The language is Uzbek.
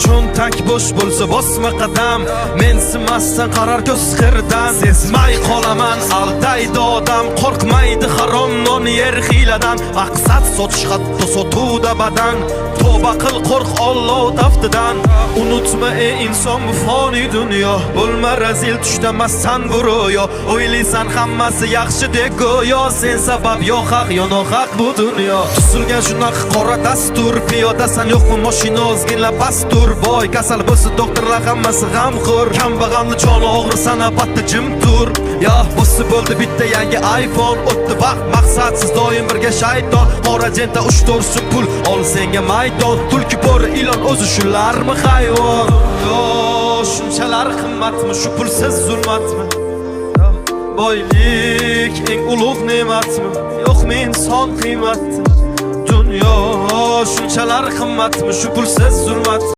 cho'ntak bo'sh bo'lsa bosma qadam, mensimassan qarar ko'z xirdan. Sezmay qolaman aldaydi odam, qo'rqmaydi harom non yer hiyladan. Maqsad sotish hatto sotuvda badan, tavba qil qo'rq Alloh taftidan. Unutma ey inson bu foniy dunyo, bo'lma razil tushdamassan bu ro'yo. O'ylaysan hammasi yaxshi deb go'yo, sen sabab yo haq yo nohaq bu dunyo. Tuzilgan shunaqa qora dastur, piyodasan yo'qmi mashina ozginla pastur. Boy kasal bo'lsa doktorlar hammasi g'amxo'r, kambag'alni joni og'risan albatta jim tur. Ya bo'lsa bo'ldi bitta yangi iPhone, o'tdi vaqt maqsadsiz doim birga shayton. Morajenta ushtorsin pul ol senga maydon, tulki bo'ri ilon o'zi shularmi hayvon? Yo shunchalar qimmatmi shu pulsiz zulmatmi? Boylik eng ulug' ne'matmi? Yo'qmi inson qiymati? Dunyo shunchalar qimmatmi shu pulsiz zulmat?